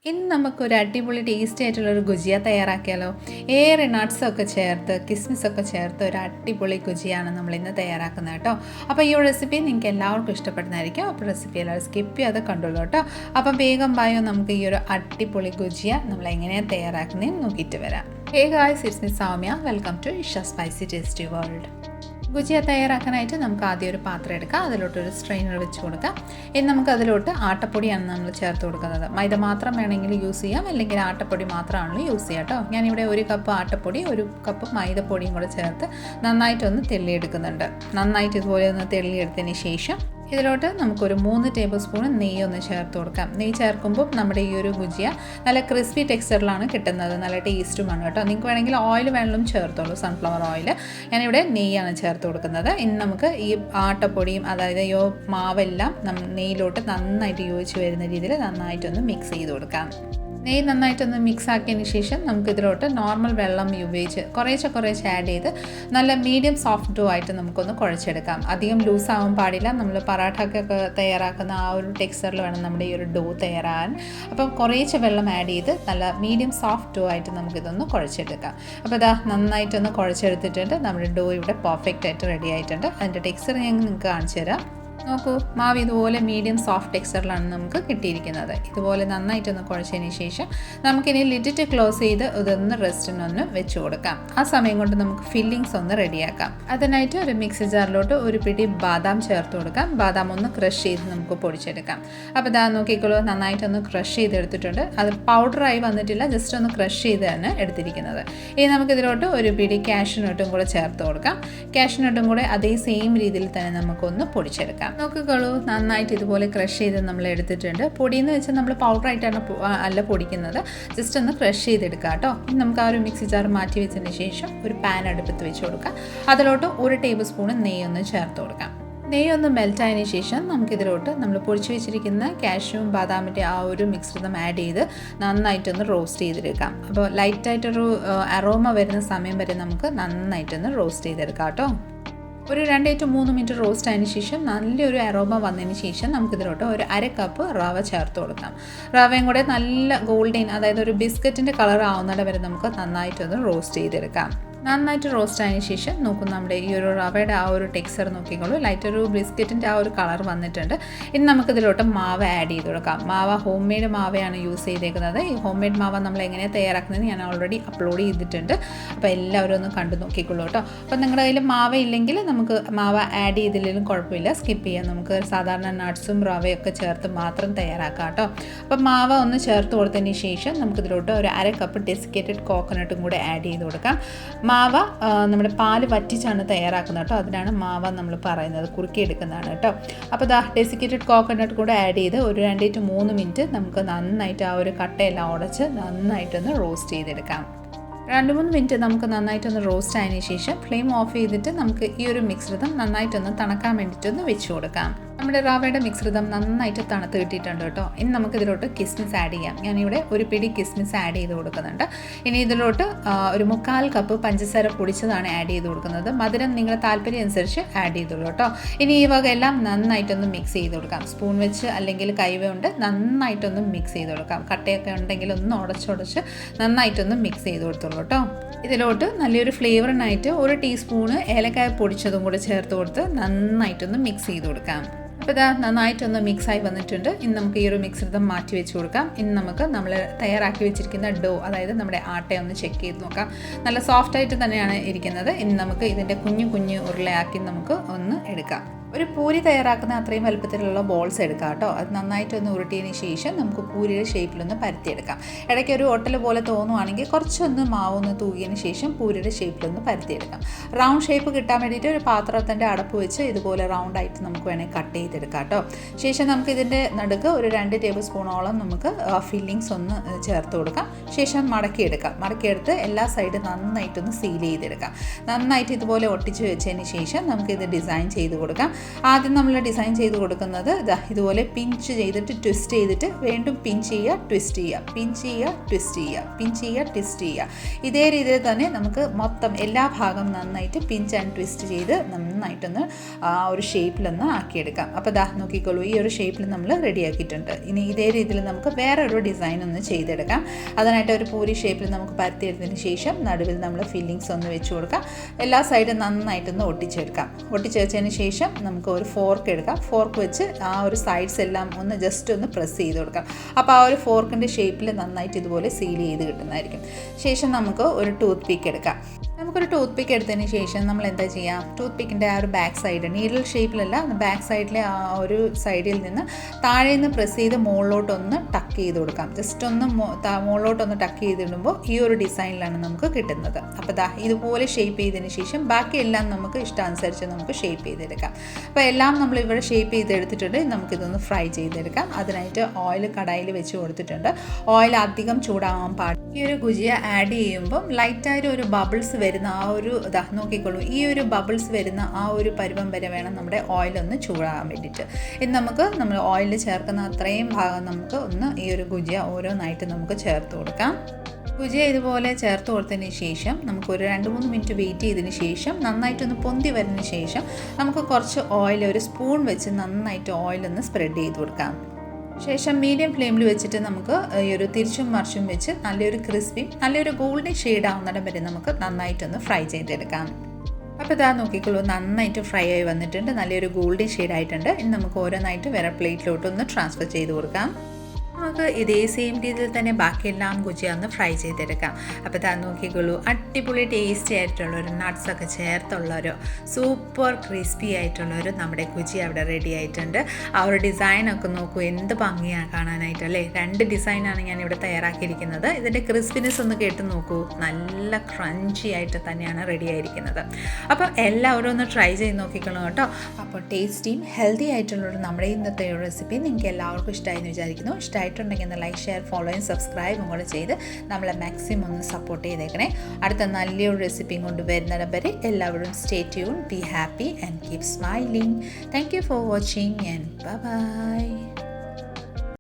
ഇന്ന് നമുക്കൊരു അടിപൊളി ടേസ്റ്റി ആയിട്ടുള്ളൊരു ഗുജിയ തയ്യാറാക്കിയാലോ. ഏറെ നട്ട്സൊക്കെ ചേർത്ത് കിസ്മിസൊക്കെ ചേർത്ത് ഒരു അടിപൊളി ഗുജിയാണ് നമ്മളിന്ന് തയ്യാറാക്കുന്നത് കേട്ടോ. അപ്പോൾ ഈ ഒരു റെസിപ്പി നിങ്ങൾക്ക് എല്ലാവർക്കും ഇഷ്ടപ്പെടുന്നതായിരിക്കും. അപ്പോൾ റെസിപ്പി എല്ലാവരും സ്കിപ്പ് ചെയ്യാതെ കണ്ടുള്ളൂ കേട്ടോ. അപ്പം വേഗം പായോ നമുക്ക് ഈ ഒരു അടിപൊളി ഗുജിയ നമ്മൾ എങ്ങനെയാണ് തയ്യാറാക്കുന്നതെന്ന് നോക്കിയിട്ട് വരാം. Hey guys, it's me Soumya. Welcome to Isha spicy tasty world. Gujiya തയ്യാറാക്കാനായിട്ട് നമുക്ക് ആദ്യം ഒരു പാത്രം എടുക്കാം. അതിലോട്ടൊരു സ്ട്രെയിനർ വെച്ച് കൊടുക്കാം. ഇനി നമുക്ക് അതിലോട്ട് ആട്ടപ്പൊടിയാണ് നമ്മൾ ചേർത്ത് കൊടുക്കുന്നത്. മൈദ മാത്രം വേണമെങ്കിൽ യൂസ് ചെയ്യാം, അല്ലെങ്കിൽ ആട്ടപ്പൊടി മാത്രമാണല്ലോ യൂസ് ചെയ്യാം കേട്ടോ. ഞാനിവിടെ 1 കപ്പ് ആട്ടപ്പൊടി 1 കപ്പ് മൈദപ്പൊടിയും കൂടെ ചേർത്ത് നന്നായിട്ടൊന്ന് തെള്ളിയെടുക്കുന്നുണ്ട്. നന്നായിട്ട് ഇതുപോലെ ഒന്ന് തെള്ളിയെടുത്തതിന് ശേഷം ഇതിലോട്ട് നമുക്കൊരു 3 ടേബിൾ സ്പൂൺ നെയ്യ് ഒന്ന് ചേർത്ത് കൊടുക്കാം. നെയ്യ് ചേർക്കുമ്പോൾ നമ്മുടെ ഈ ഒരു ഗുജിയ നല്ല ക്രിസ്പി ടെക്സ്ചറിലാണ് കിട്ടുന്നത്. നല്ല ടേസ്റ്റുമാണ് കേട്ടോ. നിങ്ങൾക്ക് വേണമെങ്കിൽ ഓയിൽ വേണമെങ്കിലും ചേർത്തോളൂ, സൺഫ്ലവർ ഓയിൽ. ഞാനിവിടെ നെയ്യാണ് ചേർത്ത് കൊടുക്കുന്നത്. ഇനി നമുക്ക് ഈ ആട്ടപ്പൊടിയും അതായത് ഈ മാവെല്ലാം നെയ്യിലോട്ട് നന്നായിട്ട് യോജിച്ച് വരുന്ന രീതിയിൽ നന്നായിട്ടൊന്ന് മിക്സ് ചെയ്ത് കൊടുക്കാം. നെയ്യ് നന്നായിട്ടൊന്ന് മിക്സ് ആക്കിയതിന് ശേഷം നമുക്കിതിലോട്ട് നോർമൽ വെള്ളം ഉപയോഗിച്ച് കുറേശ്ശെ ആഡ് ചെയ്ത് നല്ല മീഡിയം സോഫ്റ്റ് ഡോ ആയിട്ട് നമുക്കൊന്ന് കുഴച്ചെടുക്കാം. അധികം ലൂസ് ആവാൻ പാടില്ല. നമ്മൾ പറാഠക്കൊക്കെ തയ്യാറാക്കുന്ന ആ ഒരു ടെക്സ്ചറിൽ വേണം നമ്മുടെ ഈ ഒരു ഡോ തയ്യാറാകാൻ. അപ്പം കുറേശ്ശെ വെള്ളം ആഡ് ചെയ്ത് നല്ല മീഡിയം സോഫ്റ്റ് ഡോ ആയിട്ട് നമുക്കിതൊന്ന് കുഴച്ചെടുക്കാം. അപ്പോൾ ഇതാ നന്നായിട്ടൊന്ന് കുഴച്ചെടുത്തിട്ടുണ്ട്. നമ്മുടെ ഡോ ഇവിടെ പെർഫെക്റ്റ് ആയിട്ട് റെഡി ആയിട്ടുണ്ട്. അതിൻ്റെ ടെക്സ്ചർ ഞാൻ നിങ്ങൾക്ക് കാണിച്ചു തരാം. നോക്കൂ, മാവ് ഇതുപോലെ മീഡിയം സോഫ്റ്റ് ടെക്സ്ചറിലാണ് നമുക്ക് കിട്ടിയിരിക്കുന്നത്. ഇതുപോലെ നന്നായിട്ടൊന്ന് കുഴച്ചതിന് ശേഷം നമുക്കിനി ലിഡിറ്റ് ക്ലോസ് ചെയ്ത് ഇതൊന്ന് റെസ്റ്റിനൊന്ന് വെച്ച് കൊടുക്കാം. ആ സമയം കൊണ്ട് നമുക്ക് ഫില്ലിങ്സ് ഒന്ന് റെഡിയാക്കാം. അതിനായിട്ട് ഒരു മിക്സി ജാറിലോട്ട് ഒരു പിടി ബാദാം ചേർത്ത് കൊടുക്കാം. ബാദാം ഒന്ന് ക്രഷ് ചെയ്ത് നമുക്ക് പൊടിച്ചെടുക്കാം. അപ്പോൾ ഇതാ നോക്കിക്കോളൂ, നന്നായിട്ടൊന്ന് ക്രഷ് ചെയ്തെടുത്തിട്ടുണ്ട്. അത് പൗഡറായി വന്നിട്ടില്ല, ജസ്റ്റ് ഒന്ന് ക്രഷ് ചെയ്താണ് എടുത്തിരിക്കുന്നത്. ഇനി നമുക്കിതിലോട്ട് ഒരു പിടി കാഷ്യൂനട്ടും കൂടെ ചേർത്ത് കൊടുക്കാം. കാഷ്യൂനട്ടും കൂടെ അതേ സെയിം രീതിയിൽ തന്നെ നമുക്കൊന്ന് പൊടിച്ചെടുക്കാം. നോക്കിക്കോളൂ, നന്നായിട്ട് ഇതുപോലെ ക്രഷ് ചെയ്ത് നമ്മൾ എടുത്തിട്ടുണ്ട്. പൊടിയെന്ന് വെച്ചാൽ നമ്മൾ പൗഡറായിട്ടാണ് അല്ല പൊടിക്കുന്നത്, ജസ്റ്റ് ഒന്ന് ക്രഷ് ചെയ്തെടുക്കുക കേട്ടോ. നമുക്ക് ആ ഒരു മിക്സി ജാർ മാറ്റി വെച്ചതിന് ശേഷം ഒരു പാൻ അടുപ്പത്ത് വെച്ച് കൊടുക്കാം. അതിലോട്ട് 1 ടേബിൾ സ്പൂൺ നെയ്യൊന്ന് ചേർത്ത് കൊടുക്കാം. നെയ്യൊന്ന് മെൽറ്റായതിന് ശേഷം നമുക്കിതിലോട്ട് നമ്മൾ പൊടിച്ച് വെച്ചിരിക്കുന്ന കാഷ്യൂവും ബാദാമിൻ്റെ ആ ഒരു മിശ്രിതം ആഡ് ചെയ്ത് നന്നായിട്ടൊന്ന് റോസ്റ്റ് ചെയ്തെടുക്കാം. അപ്പോൾ ലൈറ്റായിട്ടൊരു അറോമ വരുന്ന സമയം വരെ നമുക്ക് നന്നായിട്ടൊന്ന് റോസ്റ്റ് ചെയ്തെടുക്കാം കേട്ടോ. ഒരു 2 to 3 മിനിറ്റ് റോസ്റ്റ് ആയതിനു ശേഷം നല്ലൊരു അറോമ വന്നതിന് ശേഷം നമുക്കിതിലോട്ട് ഒരു 1/2 കപ്പ് റവ ചേർത്ത് കൊടുക്കാം. റവയും കൂടെ നല്ല ഗോൾഡൻ, അതായത് ഒരു ബിസ്ക്കറ്റിൻ്റെ കളർ ആവുന്നിടം വരെ നമുക്ക് നന്നായിട്ടൊന്ന് റോസ്റ്റ് ചെയ്തെടുക്കാം. നന്നായിട്ട് റോസ്റ്റ് ആയതിനു ശേഷം നോക്കും, നമ്മുടെ ഈ ഒരു റവയുടെ ആ ഒരു ടെക്സ്ചർ നോക്കിക്കോളൂ, ലൈറ്റ് ഒരു ബിസ്ക്കറ്റിൻ്റെ ആ ഒരു കളർ വന്നിട്ടുണ്ട്. ഇനി നമുക്കിതിലോട്ട് മാവ് ആഡ് ചെയ്ത് കൊടുക്കാം. മാവ് ഹോം മെയ്ഡ് മാവയാണ് യൂസ് ചെയ്തേക്കുന്നത്. ഈ ഹോം മെയ്ഡ് മാവ് നമ്മൾ എങ്ങനെയാണ് തയ്യാറാക്കുന്നത് ഞാൻ ഓൾറെഡി അപ്ലോഡ് ചെയ്തിട്ടുണ്ട്. അപ്പോൾ എല്ലാവരും ഒന്ന് കണ്ടു നോക്കിക്കോളൂ കേട്ടോ. അപ്പോൾ നിങ്ങളുടെ കയ്യിൽ മാവ് ഇല്ലെങ്കിൽ നമുക്ക് മാവ് ആഡ് ചെയ്തില്ലെങ്കിലും കുഴപ്പമില്ല, സ്കിപ്പ് ചെയ്യാം. നമുക്ക് സാധാരണ നട്ട്സും റവയൊക്കെ ചേർത്ത് മാത്രം തയ്യാറാക്കാം കേട്ടോ. അപ്പോൾ മാവ് ഒന്ന് ചേർത്ത് കൊടുത്തതിന് ശേഷം നമുക്കിതിലോട്ട് ഒരു 1/2 കപ്പ് ഡെസിക്കേറ്റഡ് കോക്കനട്ടും കൂടെ ആഡ് ചെയ്ത് കൊടുക്കാം. മാവ നമ്മുടെ പാല് വറ്റിച്ചാണ് തയ്യാറാക്കുന്നത് കേട്ടോ. അതിനാണ് മാവ നമ്മൾ പറയുന്നത്, കുറുക്കിയെടുക്കുന്നതാണ് കേട്ടോ. അപ്പോൾ ദാ ഡെസിക്കേറ്റഡ് കോക്കനട്ട് കൂടെ ആഡ് ചെയ്ത് ഒരു 2 to 3 മിനിറ്റ് നമുക്ക് നന്നായിട്ട് ആ ഒരു കട്ടയെല്ലാം ഉടച്ച് നന്നായിട്ടൊന്ന് റോസ്റ്റ് ചെയ്തെടുക്കാം. 2-3 മിനിറ്റ് നമുക്ക് നന്നായിട്ടൊന്ന് റോസ്റ്റ് ആയതിനു ശേഷം ഫ്ലെയിം ഓഫ് ചെയ്തിട്ട് നമുക്ക് ഈ ഒരു മിശ്രിതം നന്നായിട്ടൊന്ന് തണക്കാൻ വേണ്ടിയിട്ടൊന്ന് വെച്ച് കൊടുക്കാം. നമ്മുടെ റവയുടെ മിശ്രിതം നന്നായിട്ട് തണുത്ത് കിട്ടിയിട്ടുണ്ട് കേട്ടോ. ഇനി നമുക്കിതിലോട്ട് കിസ്മിസ് ആഡ് ചെയ്യാം. ഞാനിവിടെ ഒരു പിടി കിസ്മിസ് ആഡ് ചെയ്ത് കൊടുക്കുന്നുണ്ട്. ഇനി ഇതിലോട്ട് ഒരു 1/4 കപ്പ് പഞ്ചസാര പൊടിച്ചതാണ് ആഡ് ചെയ്ത് കൊടുക്കുന്നത്. മധുരം നിങ്ങളുടെ താല്പര്യം അനുസരിച്ച് ആഡ് ചെയ്തോളൂ കേട്ടോ. ഇനി ഈ വക എല്ലാം നന്നായിട്ടൊന്ന് മിക്സ് ചെയ്ത് കൊടുക്കാം. സ്പൂൺ വെച്ച് അല്ലെങ്കിൽ കൈവ കൊണ്ട് നന്നായിട്ടൊന്ന് മിക്സ് ചെയ്ത് കൊടുക്കാം. കട്ടയൊക്കെ ഉണ്ടെങ്കിൽ ഒന്ന് ഉടച്ചൊടച്ച് നന്നായിട്ടൊന്ന് മിക്സ് ചെയ്ത് കൊടുത്തോളൂ കേട്ടോ. ഇതിലോട്ട് നല്ലൊരു ഫ്ലേവറിനായിട്ട് 1 ടീസ്പൂണ് ഏലക്കായ പൊടിച്ചതും കൂടെ ചേർത്ത് കൊടുത്ത് നന്നായിട്ടൊന്ന് മിക്സ് ചെയ്ത് കൊടുക്കാം. അപ്പോൾ ഇതാ നന്നായിട്ടൊന്ന് മിക്സായി വന്നിട്ടുണ്ട്. ഇനി നമുക്ക് ഈ ഒരു മിശ്രിതം മാറ്റി വെച്ച് കൊടുക്കാം. ഇനി നമുക്ക് നമ്മൾ തയ്യാറാക്കി വെച്ചിരിക്കുന്ന ഡോ, അതായത് നമ്മുടെ ആട്ടയൊന്ന് ചെക്ക് ചെയ്ത് നോക്കാം. നല്ല സോഫ്റ്റായിട്ട് തന്നെയാണ് ഇരിക്കുന്നത്. ഇനി നമുക്ക് ഇതിൻ്റെ കുഞ്ഞു ഉരുളയാക്കി നമുക്ക് ഒന്ന് എടുക്കാം. ഒരു പൂരി തയ്യാറാക്കുന്ന അത്രയും വലുപ്പത്തിലുള്ള ബോൾസ് എടുക്കാം കേട്ടോ. അത് നന്നായിട്ടൊന്ന് ഉരുട്ടിയതിന് ശേഷം നമുക്ക് പൂരിയുടെ ഷേപ്പിലൊന്ന് പരത്തിയെടുക്കാം. ഇടയ്ക്ക് ഒരു ഒട്ടൽ പോലെ തോന്നുവാണെങ്കിൽ കുറച്ചൊന്ന് മാവൊന്ന് തൂകിയതിന് ശേഷം പൂരിയുടെ ഷേപ്പിലൊന്ന് പരത്തിയെടുക്കാം. റൗണ്ട് ഷേപ്പ് കിട്ടാൻ വേണ്ടിയിട്ട് ഒരു പാത്രത്തിൻ്റെ അടപ്പ് വെച്ച് ഇതുപോലെ റൗണ്ടായിട്ട് നമുക്ക് വേണമെങ്കിൽ കട്ട് ചെയ്തെടുക്കാം കേട്ടോ. ശേഷം നമുക്ക് ഇതിൻ്റെ നടുക്ക് ഒരു 2 ടേബിൾ സ്പൂണോളം നമുക്ക് ഫില്ലിങ്സ് ഒന്ന് ചേർത്ത് കൊടുക്കാം. ശേഷം മടക്കിയെടുത്ത് എല്ലാ സൈഡും നന്നായിട്ടൊന്ന് സീൽ ചെയ്തെടുക്കാം. നന്നായിട്ട് ഇതുപോലെ ഒട്ടിച്ച് വെച്ചതിന് ശേഷം നമുക്കിത് ഡിസൈൻ ചെയ്ത് കൊടുക്കാം. ആദ്യം നമ്മൾ ഡിസൈൻ ചെയ്ത് കൊടുക്കുന്നത് ഇതുപോലെ പിഞ്ച് ചെയ്തിട്ട് ട്വിസ്റ്റ് ചെയ്തിട്ട് വീണ്ടും പിഞ്ച് ചെയ്യുക, ട്വിസ്റ്റ് ചെയ്യുക, പിഞ്ച് ചെയ്യുക, ട്വിസ്റ്റ് ചെയ്യുക, പിഞ്ച് ചെയ്യുക, ട്വിസ്റ്റ് ചെയ്യുക. ഇതേ രീതിയിൽ തന്നെ നമുക്ക് മൊത്തം എല്ലാ ഭാഗം നന്നായിട്ട് പിഞ്ച് ആൻഡ് ട്വിസ്റ്റ് ചെയ്ത് നന്നായിട്ടൊന്ന് ഒരു ഷേപ്പിലൊന്ന് ആക്കിയെടുക്കാം. അപ്പോൾ നോക്കിക്കോളൂ, ഈ ഒരു ഷേപ്പിൽ നമ്മൾ റെഡിയാക്കിയിട്ടുണ്ട്. ഇനി ഇതേ രീതിയിൽ നമുക്ക് വേറൊരു ഡിസൈൻ ഒന്ന് ചെയ്തെടുക്കാം. അതിനായിട്ട് ഒരു പൂരി ഷേപ്പിൽ നമുക്ക് പരത്തിയെടുത്തതിന് ശേഷം നടുവിൽ നമ്മൾ ഫില്ലിങ്സ് ഒന്ന് വെച്ച് കൊടുക്കാം. എല്ലാ സൈഡും നന്നായിട്ടൊന്ന് ഒട്ടിച്ചെടുക്കാം. ഒട്ടിച്ചെടുത്തതിന് ശേഷം നമുക്ക് ഒരു ഫോർക്ക് എടുക്കാം. ഫോർക്ക് വെച്ച് ആ ഒരു സൈഡ്സ് എല്ലാം ഒന്ന് ജസ്റ്റ് ഒന്ന് പ്രസ് ചെയ്ത് കൊടുക്കാം. അപ്പോൾ ആ ഒരു ഫോർക്കിൻ്റെ ഷേപ്പിൽ നന്നായിട്ട് ഇതുപോലെ സീൽ ചെയ്ത് കിട്ടുന്നതായിരിക്കും. ശേഷം നമുക്ക് ഒരു ടൂത്ത് പിക്ക് എടുക്കാം. നമുക്കൊരു ടൂത്ത് പിക്ക് എടുത്തതിന് ശേഷം നമ്മൾ എന്താ ചെയ്യുക, ടൂത്ത് പിക്കിൻ്റെ ആ ഒരു ബാക്ക് സൈഡ് നീഡിൽ ഷേപ്പിലല്ല, ബാക്ക് സൈഡിലെ ആ ഒരു സൈഡിൽ നിന്ന് താഴെ നിന്ന് പ്രസ് ചെയ്ത് മുകളിലോട്ടൊന്ന് ടക്ക് ചെയ്ത് കൊടുക്കാം. ജസ്റ്റ് ഒന്ന് മുകളിലോട്ടൊന്ന് ടക്ക് ചെയ്തിടുമ്പോൾ ഈ ഒരു ഡിസൈനിലാണ് നമുക്ക് കിട്ടുന്നത്. അപ്പോൾ ഇതുപോലെ ഷേപ്പ് ചെയ്തതിന് ശേഷം ബാക്കിയെല്ലാം നമുക്ക് ഇഷ്ടാനുസരിച്ച് നമുക്ക് ഷേപ്പ് ചെയ്തെടുക്കാം. അപ്പോൾ എല്ലാം നമ്മൾ ഇവിടെ ഷേപ്പ് ചെയ്തെടുത്തിട്ടുണ്ട്. നമുക്കിതൊന്ന് ഫ്രൈ ചെയ്തെടുക്കാം. അതിനായിട്ട് ഓയിൽ കടായിൽ വെച്ച് കൊടുത്തിട്ടുണ്ട്. ഓയിൽ അധികം ചൂടാവാൻ പാടില്ല. ഈ ഒരു ഗുജിയ ആഡ് ചെയ്യുമ്പം ലൈറ്റായിട്ട് ഒരു ബബിൾസ് വരുന്ന ആ ഒരു നോക്കിക്കോളൂ, ഈ ഒരു ബബിൾസ് വരുന്ന ആ ഒരു പരുവം വരെ വേണം നമ്മുടെ ഓയിലൊന്ന് ചൂടാകാൻ വേണ്ടിയിട്ട്. ഇത് നമ്മൾ ഓയിൽ ചേർക്കുന്ന അത്രയും ഭാഗം നമുക്ക് ഒന്ന് ഈ ഒരു ഗുജിയ ഓരോന്നായിട്ട് നമുക്ക് ചേർത്ത് കൊടുക്കാം. ഗുജിയ ഇതുപോലെ ചേർത്ത് കൊടുത്തതിന് ശേഷം നമുക്കൊരു 2-3 മിനിറ്റ് വെയിറ്റ് ചെയ്തതിന് ശേഷം നന്നായിട്ടൊന്ന് പൊന്തി വരുന്നതിന് ശേഷം നമുക്ക് കുറച്ച് ഓയിൽ ഒരു സ്പൂൺ വെച്ച് നന്നായിട്ട് ഓയിലൊന്ന് സ്പ്രെഡ് ചെയ്ത് കൊടുക്കാം. ശേഷം മീഡിയം ഫ്ലെയിമിൽ വെച്ചിട്ട് നമുക്ക് ഈ ഒരു തിരിച്ചും മറിച്ചും വെച്ച് നല്ലൊരു ക്രിസ്പി നല്ലൊരു ഗോൾഡൻ ഷെയ്ഡ് ആവുന്നിടം വരെ നമുക്ക് നന്നായിട്ടൊന്ന് ഫ്രൈ ചെയ്തെടുക്കാം. അപ്പോൾ നോക്കിക്കോളൂ, നന്നായിട്ട് ഫ്രൈ ആയി വന്നിട്ടുണ്ട്. നല്ലൊരു ഗോൾഡൻ ഷെയ്ഡ് ആയിട്ടുണ്ട്. ഇനി നമുക്ക് ഓരോന്നായിട്ട് വേറെ പ്ലേറ്റിലോട്ടൊന്ന് ട്രാൻസ്ഫർ ചെയ്ത് കൊടുക്കാം. നമുക്ക് ഇതേ സെയിം രീതിയിൽ തന്നെ ബാക്കിയെല്ലാം ഗുജിയ ഒന്ന് ഫ്രൈ ചെയ്തെടുക്കാം. അപ്പോൾ നോക്കിക്കോളൂ, അടിപൊളി ടേസ്റ്റി ആയിട്ടുള്ളൊരു നട്ട്സൊക്കെ ചേർത്തുള്ളൊരു സൂപ്പർ ക്രിസ്പി ആയിട്ടുള്ളൊരു നമ്മുടെ ഗുജിയ അവിടെ റെഡി ആയിട്ടുണ്ട്. ആ ഒരു ഡിസൈനൊക്കെ നോക്കൂ, എന്ത് ഭംഗിയാണ് കാണാനായിട്ട് അല്ലേ. 2 ഡിസൈനാണ് ഞാനിവിടെ തയ്യാറാക്കിയിരിക്കുന്നത്. ഇതിൻ്റെ ക്രിസ്പിനെസ് ഒന്ന് കേട്ട് നോക്കൂ, നല്ല ക്രഞ്ചി ആയിട്ട് തന്നെയാണ് റെഡി ആയിരിക്കുന്നത്. അപ്പോൾ എല്ലാവരും ഒന്ന് ട്രൈ ചെയ്ത് നോക്കിക്കണം കേട്ടോ. അപ്പോൾ ടേസ്റ്റിയും ഹെൽത്തി ആയിട്ടുള്ളൊരു നമ്മുടെ ഇന്നത്തെ റെസിപ്പി നിങ്ങൾക്ക് എല്ലാവർക്കും ഇഷ്ടമായി എന്ന് വിചാരിക്കുന്നു. ഇഷ്ടമായിട്ടുണ്ടെങ്കിൽ ഒന്ന് ലൈക്ക്, ഷെയർ, ഫോളോയും സബ്സ്ക്രൈബും കൂടെ ചെയ്ത് നമ്മളെ മാക്സിമം ഒന്ന് സപ്പോർട്ട് ചെയ്തേക്കണേ. അടുത്ത നല്ലൊരു റെസിപ്പിയും കൊണ്ട് വരുന്നിടം വരെ എല്ലാവരും stay tune, be happy and keep smiling. Thank you for watching and by.